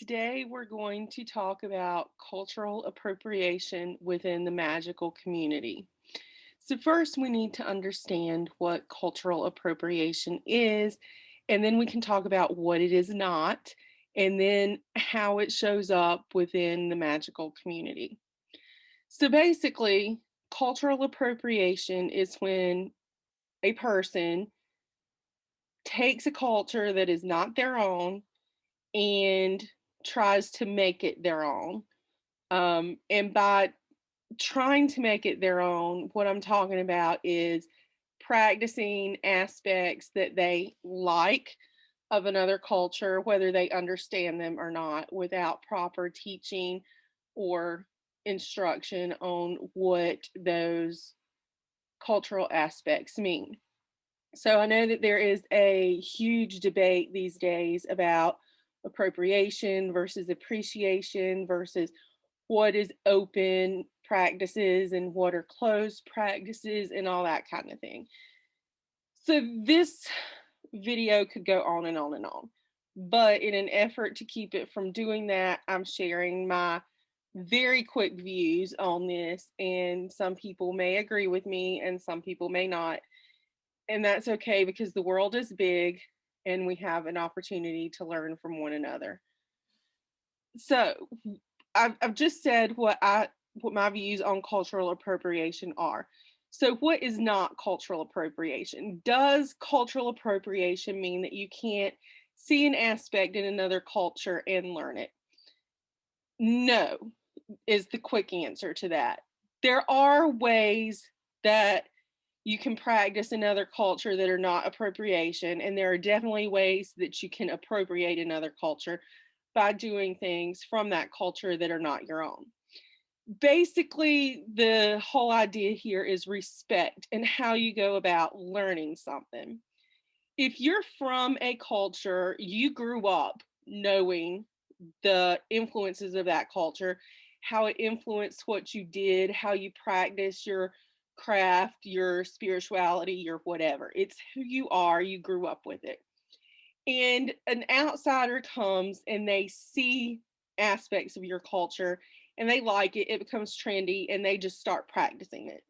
Today we're going to talk about cultural appropriation within the magical community. So, first, we need to understand what cultural appropriation is, and then we can talk about what it is not, and then how it shows up within the magical community. So, basically, cultural appropriation is when a person takes a culture that is not their own and tries to make it their own. And by trying to make it their own, what I'm talking about is practicing aspects that they like of another culture, whether they understand them or not, without proper teaching or instruction on what those cultural aspects mean. So I know that there is a huge debate these days about appropriation versus appreciation versus what is open practices and what are closed practices and all that kind of thing. So this video could go on and on and on. But in an effort to keep it from doing that, I'm sharing my very quick views on this. And some people may agree with me and some people may not. And that's okay because the world is big and we have an opportunity to learn from one another. So I've just said what my views on cultural appropriation are. So what is not cultural appropriation? Does cultural appropriation mean that you can't see an aspect in another culture and learn it? No, is the quick answer to that. There are ways that you can practice another culture that are not appropriation, and there are definitely ways that you can appropriate another culture by doing things from that culture that are not your own. Basically, the whole idea here is respect and how you go about learning something. If you're from a culture, you grew up knowing the influences of that culture, how it influenced what you did, how you practice your craft, your spirituality, your whatever. It's who you are, you grew up with it. And an outsider comes and they see aspects of your culture and they like it, it becomes trendy, and they just start practicing it.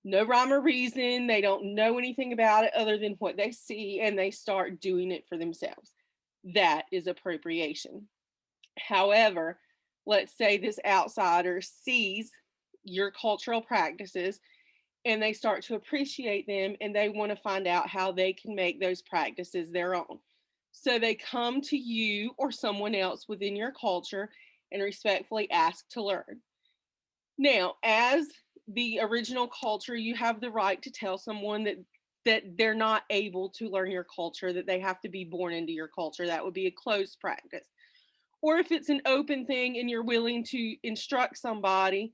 No rhyme or reason, they don't know anything about it other than what they see, and they start doing it for themselves. That is appropriation. However, let's say this outsider sees your cultural practices and they start to appreciate them and they want to find out how they can make those practices their own. So they come to you or someone else within your culture and respectfully ask to learn. Now, as the original culture, you have the right to tell someone that they're not able to learn your culture, that they have to be born into your culture. That would be a closed practice. Or if it's an open thing and you're willing to instruct somebody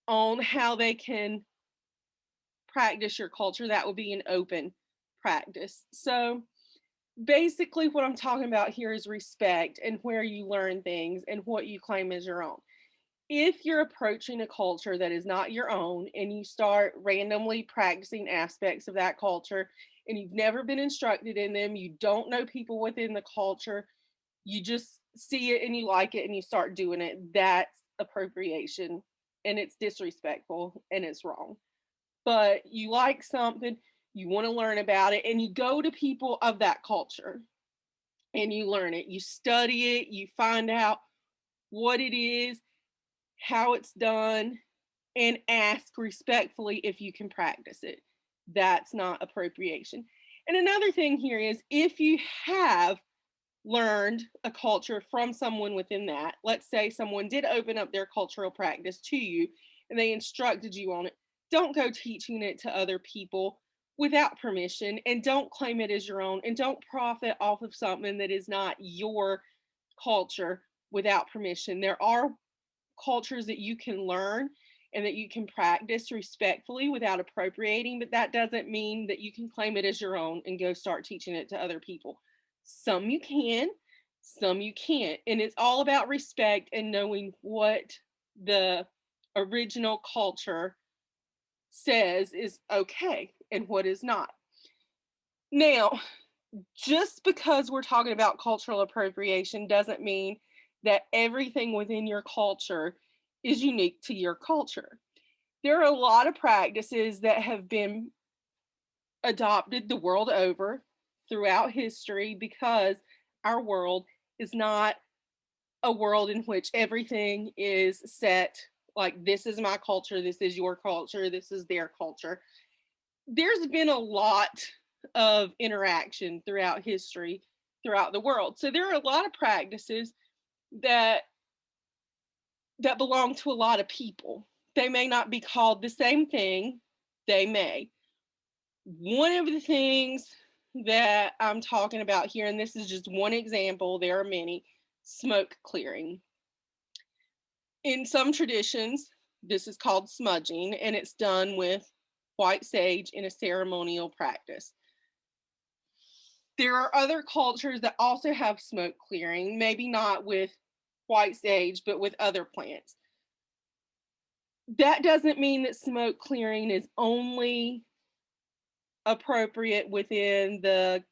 on how they can practice your culture, that would be an open practice. So basically, what I'm talking about here is respect and where you learn things and what you claim as your own. If you're approaching a culture that is not your own and you start randomly practicing aspects of that culture and you've never been instructed in them, you don't know people within the culture, you just see it and you like it and you start doing it, that's appropriation, and it's disrespectful and it's wrong. But you like something, you want to learn about it, and you go to people of that culture and you learn it, you study it, you find out what it is, how it's done, and ask respectfully if you can practice it. That's not appropriation. And another thing here is if you have learned a culture from someone within that, let's say someone did open up their cultural practice to you and they instructed you on it, don't go teaching it to other people without permission, and don't claim it as your own, and don't profit off of something that is not your culture without permission. There are cultures that you can learn and that you can practice respectfully without appropriating, but that doesn't mean that you can claim it as your own and go start teaching it to other people. Some you can, some you can't. And it's all about respect and knowing what the original culture says is okay and what is not. Now, just because we're talking about cultural appropriation doesn't mean that everything within your culture is unique to your culture. There are a lot of practices that have been adopted the world over throughout history because our world is not a world in which everything is set like this is my culture, this is your culture, this is their culture. There's been a lot of interaction throughout history, throughout the world. So there are a lot of practices that belong to a lot of people. They may not be called the same thing, they may. One of the things that I'm talking about here, and this is just one example, there are many, smoke clearing. In some traditions, this is called smudging, and it's done with white sage in a ceremonial practice. There are other cultures that also have smoke clearing, maybe not with white sage, but with other plants. That doesn't mean that smoke clearing is only appropriate within the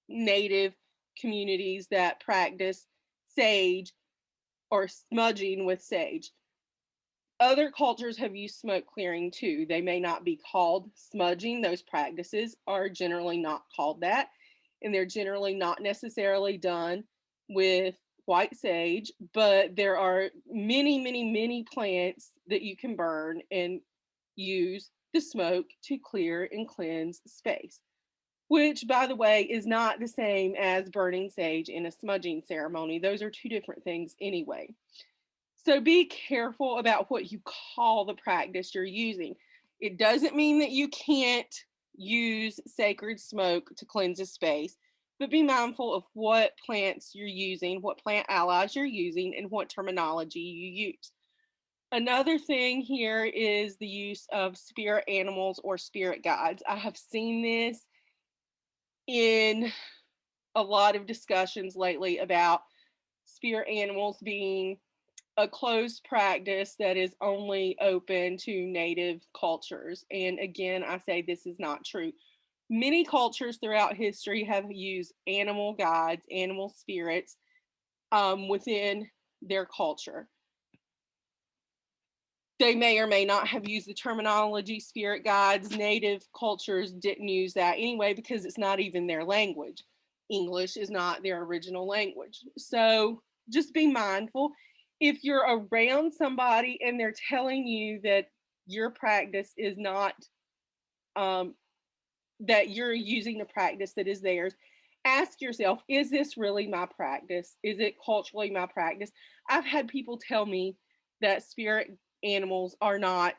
native communities that practice sage or smudging with sage. Other cultures have used smoke clearing too. They may not be called smudging. Those practices are generally not called that, and they're generally not necessarily done with white sage, but there are many, many, many plants that you can burn and use the smoke to clear and cleanse space, which, by the way, is not the same as burning sage in a smudging ceremony. Those are two different things anyway. So be careful about what you call the practice you're using. It doesn't mean that you can't use sacred smoke to cleanse a space, but be mindful of what plants you're using, what plant allies you're using, and what terminology you use. Another thing here is the use of spirit animals or spirit guides. I have seen this in a lot of discussions lately about spirit animals being a closed practice that is only open to native cultures. And again, I say this is not true. Many cultures throughout history have used animal guides, animal spirits within their culture. They may or may not have used the terminology spirit guides. Native cultures didn't use that anyway because it's not even their language. English is not their original language. So just be mindful. If you're around somebody and they're telling you that your practice is not, that you're using a practice that is theirs, ask yourself, is this really my practice? Is it culturally my practice? I've had people tell me that spirit animals are not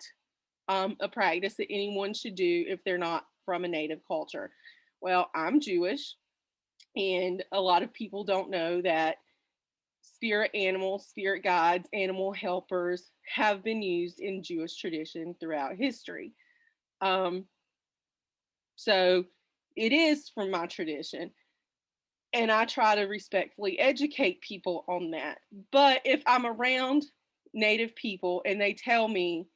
a practice that anyone should do if they're not from a native culture. Well, I'm Jewish, and a lot of people don't know that spirit animals, spirit guides, animal helpers have been used in Jewish tradition throughout history. Um, so it is from my tradition. And I try to respectfully educate people on that. But if I'm around Native people and they tell me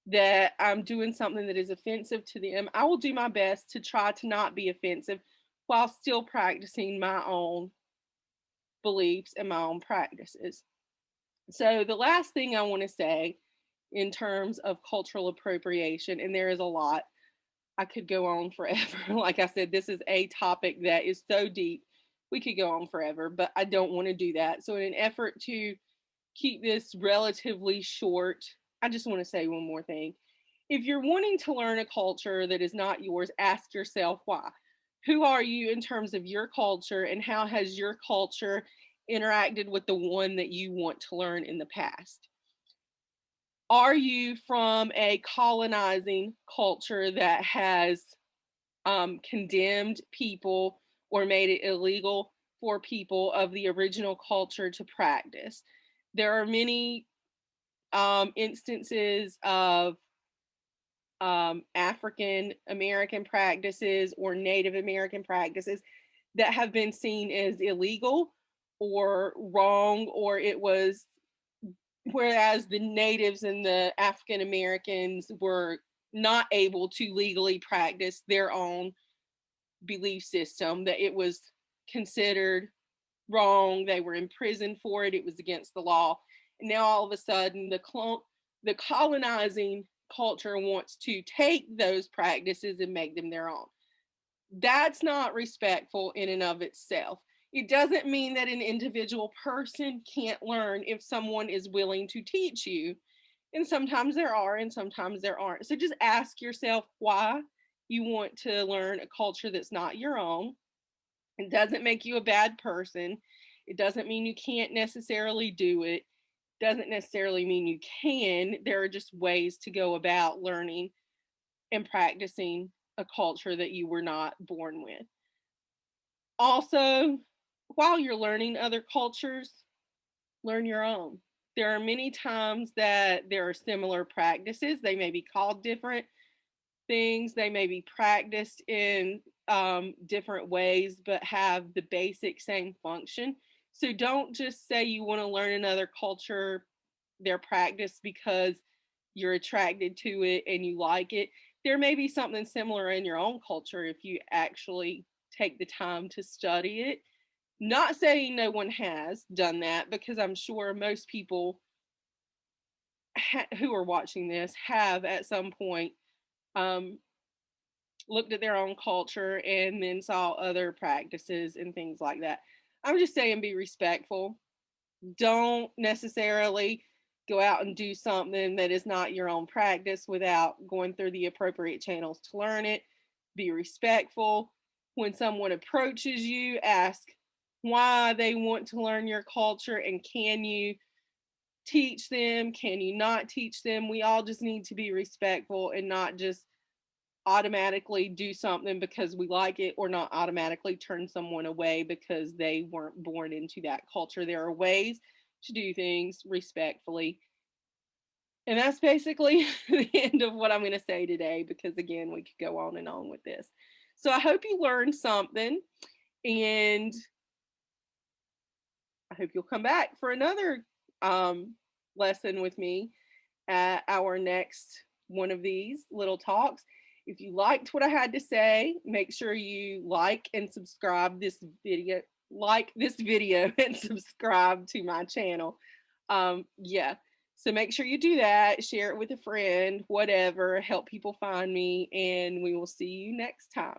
that I'm doing something that is offensive to them, I will do my best to try to not be offensive while still practicing my own beliefs and my own practices. So, the last thing I want to say in terms of cultural appropriation, and there is a lot, I could go on forever. Like I said, this is a topic that is so deep, we could go on forever, but I don't want to do that. So, in an effort to keep this relatively short, I just want to say one more thing. If you're wanting to learn a culture that is not yours, ask yourself why. Who are you in terms of your culture, and how has your culture interacted with the one that you want to learn in the past? Are you from a colonizing culture that has condemned people or made it illegal for people of the original culture to practice? There are many instances of African American practices or Native American practices that have been seen as illegal or wrong, or it was, whereas the natives and the African Americans were not able to legally practice their own belief system, that it was considered wrong. They were imprisoned for it. It was against the law. And now all of a sudden, the colonizing culture wants to take those practices and make them their own. That's not respectful in and of itself. It doesn't mean that an individual person can't learn if someone is willing to teach you. And sometimes there are, and sometimes there aren't. So just ask yourself why you want to learn a culture that's not your own. It doesn't make you a bad person. It doesn't mean you can't necessarily do it. Doesn't necessarily mean you can. There are just ways to go about learning and practicing a culture that you were not born with. Also, while you're learning other cultures, learn your own. There are many times that there are similar practices. They may be called different things, they may be practiced in different ways, but have the basic same function. So don't just say you want to learn another culture, their practice, because you're attracted to it and you like it. There may be something similar in your own culture if you actually take the time to study it. Not saying no one has done that, because I'm sure most people who are watching this have at some point um, looked at their own culture and then saw other practices and things like that. I'm just saying be respectful. Don't necessarily go out and do something that is not your own practice without going through the appropriate channels to learn it. Be respectful. When someone approaches you, ask why they want to learn your culture and can you teach them? Can you not teach them? We all just need to be respectful and not just automatically do something because we like it, or not automatically turn someone away because they weren't born into that culture. There are ways to do things respectfully. And that's basically the end of what I'm going to say today, because again, we could go on and on with this. So I hope you learned something, and I hope you'll come back for another lesson with me at our next one of these little talks. If you liked what I had to say, make sure you like and subscribe this video, like this video and subscribe to my channel. Yeah. So make sure you do that, share it with a friend, whatever, help people find me, and we will see you next time.